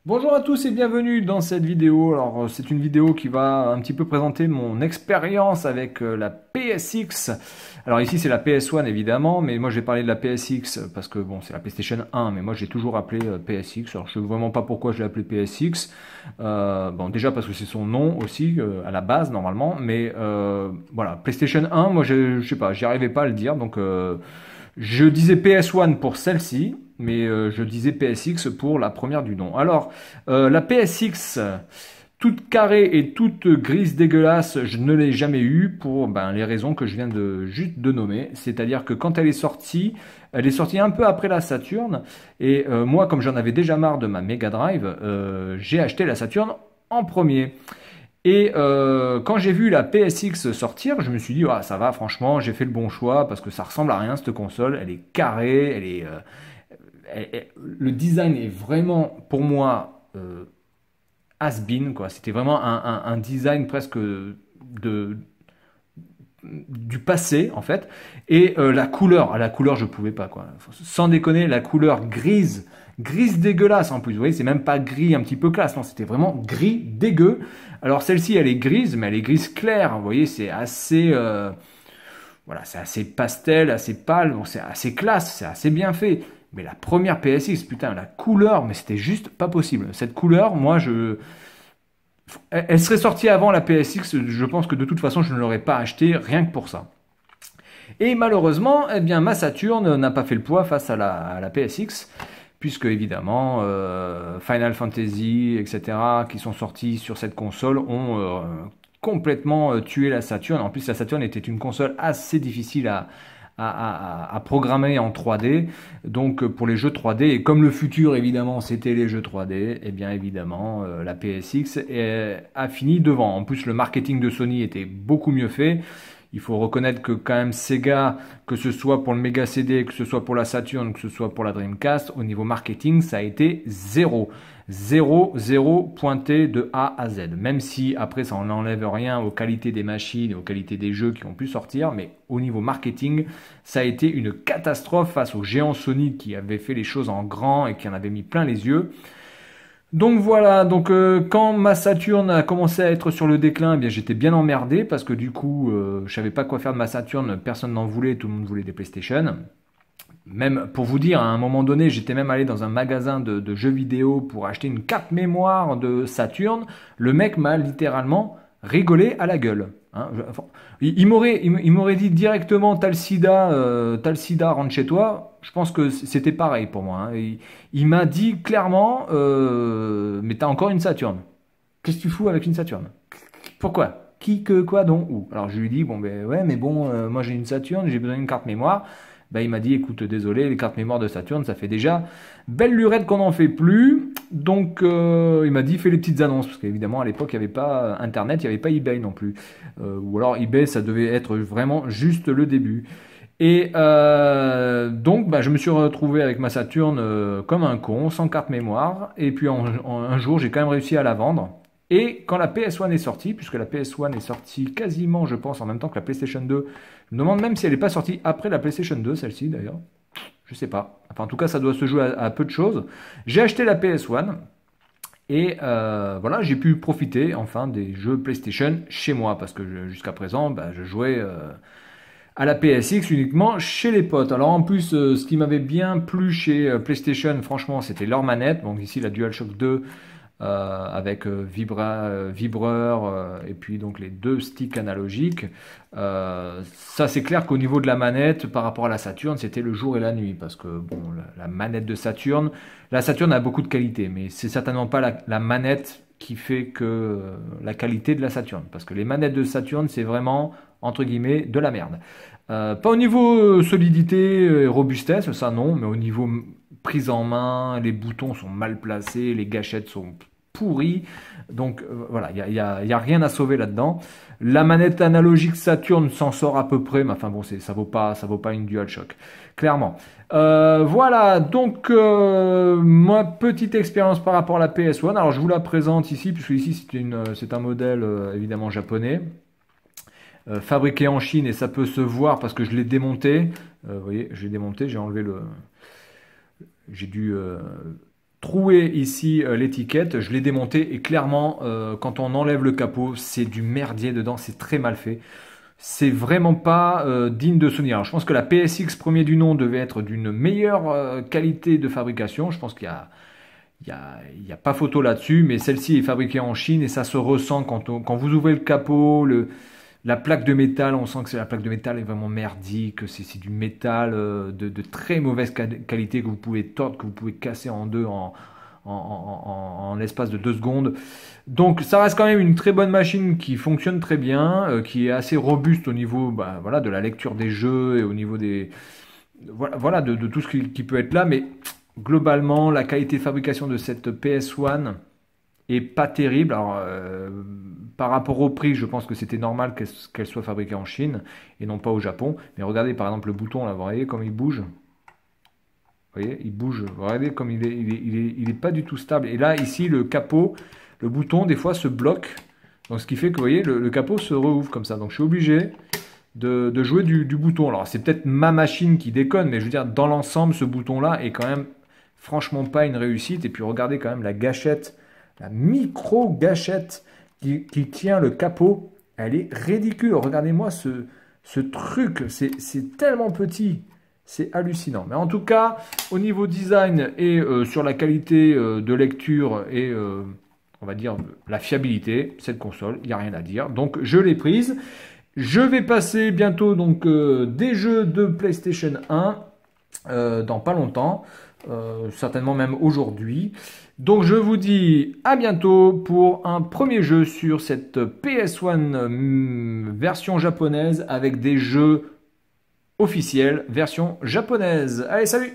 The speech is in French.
Bonjour à tous et bienvenue dans cette vidéo. Alors, c'est une vidéo qui va un petit peu présenter mon expérience avec la PSX. Alors ici, c'est la PS1 évidemment, mais moi je vais parler de la PSX parce que bon, c'est la PlayStation 1, mais moi j'ai toujours appelé PSX. Alors, je sais vraiment pas pourquoi je l'ai appelé PSX. Bon, déjà parce que c'est son nom aussi à la base normalement, mais voilà, PlayStation 1, moi je sais pas, j'y arrivais pas à le dire, donc je disais PS1 pour celle-ci, mais je disais PSX pour la première du nom. Alors, la PSX, toute carrée et toute grise dégueulasse, je ne l'ai jamais eue pour les raisons que je viens de juste de nommer. C'est-à-dire que quand elle est sortie un peu après la Saturn. Et moi, comme j'en avais déjà marre de ma Mega Drive, j'ai acheté la Saturn en premier. Et quand j'ai vu la PSX sortir, je me suis dit, ah, ça va, franchement, j'ai fait le bon choix parce que ça ressemble à rien cette console. Elle est carrée, le design est vraiment pour moi has-been, quoi. C'était vraiment un design presque du passé en fait. Et la couleur, je pouvais pas, quoi. Sans déconner, la couleur grise dégueulasse en plus. Vous voyez, c'est même pas gris un petit peu classe, non, c'était vraiment gris dégueu. Alors celle-ci, elle est grise, mais elle est grise claire. Vous voyez, c'est assez, voilà, c'est assez pastel, assez pâle. Bon, c'est assez classe, c'est assez bien fait. Mais la première PSX, putain, la couleur, mais c'était juste pas possible. Cette couleur, elle serait sortie avant la PSX. Je pense que de toute façon, je ne l'aurais pas achetée rien que pour ça. Et malheureusement, eh bien, ma Saturn n'a pas fait le poids face à la PSX, puisque évidemment, Final Fantasy, etc., qui sont sortis sur cette console, ont complètement tué la Saturn. En plus, la Saturn était une console assez difficile à programmer en 3D, donc pour les jeux 3D, et comme le futur, évidemment, c'était les jeux 3D, eh bien, évidemment, la PSX a fini devant. En plus, le marketing de Sony était beaucoup mieux fait. Il faut reconnaître que quand même Sega, que ce soit pour le Mega CD, que ce soit pour la Saturn, que ce soit pour la Dreamcast, au niveau marketing, ça a été zéro. Zéro, zéro pointé de A à Z. Même si après ça n'enlève rien aux qualités des machines, aux qualités des jeux qui ont pu sortir, mais au niveau marketing, ça a été une catastrophe face aux géants Sony qui avaient fait les choses en grand et qui en avaient mis plein les yeux. Donc voilà, donc quand ma Saturn a commencé à être sur le déclin, eh bien j'étais bien emmerdé parce que du coup, je savais pas quoi faire de ma Saturn, personne n'en voulait, tout le monde voulait des PlayStation. Même pour vous dire, à un moment donné, j'étais même allé dans un magasin de jeux vidéo pour acheter une carte mémoire de Saturn. Le mec m'a littéralement rigolé à la gueule. Hein. Il m'aurait dit directement t'as le sida, rentre chez toi. Je pense que c'était pareil pour moi. Hein. Il m'a dit clairement, mais t'as encore une Saturn. Qu'est-ce que tu fous avec une Saturn? Pourquoi? Qui, que, quoi, dont, où? Alors je lui dis, bon ben ouais, mais bon, moi j'ai une Saturn, j'ai besoin d'une carte mémoire. Ben, il m'a dit, écoute, désolé, les cartes mémoire de Saturn, ça fait déjà belle lurette qu'on n'en fait plus. Donc il m'a dit, fais les petites annonces, parce qu'évidemment à l'époque, il n'y avait pas Internet, il n'y avait pas eBay non plus. Ou alors eBay, ça devait être vraiment juste le début. Et donc, bah, je me suis retrouvé avec ma Saturn comme un con, sans carte mémoire. Et puis un jour, j'ai quand même réussi à la vendre. Et quand la PS1 est sortie, puisque la PS1 est sortie quasiment, je pense, en même temps que la PlayStation 2, je me demande même si elle n'est pas sortie après la PlayStation 2, celle-ci d'ailleurs. Je sais pas. Enfin, en tout cas, ça doit se jouer à peu de choses. J'ai acheté la PS1 et voilà, j'ai pu profiter enfin des jeux PlayStation chez moi parce que jusqu'à présent, bah, je jouais à la PSX uniquement chez les potes. Alors en plus, ce qui m'avait bien plu chez PlayStation, franchement, c'était leur manette. Donc ici, la DualShock 2 avec vibreur et puis donc les deux sticks analogiques. Ça, c'est clair qu'au niveau de la manette, par rapport à la Saturn, c'était le jour et la nuit parce que bon, la manette de Saturn, la Saturn a beaucoup de qualité, mais c'est certainement pas la manette qui fait que la qualité de la Saturn, parce que les manettes de Saturn, c'est vraiment entre guillemets de la merde. Pas au niveau solidité et robustesse, ça non, mais au niveau prise en main, les boutons sont mal placés, les gâchettes sont pourries. Donc voilà, il y a rien à sauver là-dedans. La manette analogique Saturn s'en sort à peu près, mais enfin bon, ça vaut pas une DualShock, clairement. Voilà, donc ma petite expérience par rapport à la PS1. Alors je vous la présente ici, puisque ici c'est un modèle évidemment japonais fabriqué en Chine et ça peut se voir parce que je l'ai démonté. Vous voyez, j'ai démonté, j'ai enlevé le. J'ai dû troué ici l'étiquette, je l'ai démonté et clairement, quand on enlève le capot, c'est du merdier dedans, c'est très mal fait. C'est vraiment pas digne de souvenir. Alors, je pense que la PSX premier du nom devait être d'une meilleure qualité de fabrication. Je pense qu'il y a, il y a pas photo là-dessus, mais celle-ci est fabriquée en Chine et ça se ressent quand vous ouvrez le capot, la plaque de métal, on sent que la plaque de métal est vraiment merdique, c'est du métal de très mauvaise qualité que vous pouvez tordre, que vous pouvez casser en deux en l'espace de 2 secondes. Donc ça reste quand même une très bonne machine qui fonctionne très bien, qui est assez robuste au niveau bah, voilà, de la lecture des jeux et au niveau des voilà, de tout ce qui peut être là, mais globalement la qualité de fabrication de cette PS1 est pas terrible. Alors, par rapport au prix, je pense que c'était normal qu'elle soit fabriquée en Chine et non pas au Japon. Mais regardez par exemple le bouton là, vous voyez comme il bouge. Vous voyez, il bouge. Regardez comme il est pas du tout stable. Et là, ici, le capot, le bouton, des fois, se bloque. Donc, ce qui fait que, vous voyez, le capot se rouvre comme ça. Donc, je suis obligé de jouer du bouton. Alors, c'est peut-être ma machine qui déconne, mais je veux dire, dans l'ensemble, ce bouton-là est quand même franchement pas une réussite. Et puis, regardez quand même la gâchette, la micro-gâchette qui tient le capot. Elle est ridicule. Regardez-moi ce truc. C'est tellement petit. C'est hallucinant. Mais en tout cas, au niveau design et sur la qualité de lecture et on va dire la fiabilité, cette console, il n'y a rien à dire. Donc je l'ai prise. Je vais passer bientôt donc des jeux de PlayStation 1 dans pas longtemps, certainement même aujourd'hui. Donc je vous dis à bientôt pour un premier jeu sur cette PS1 version japonaise avec des jeux officielle, version japonaise. Allez, salut!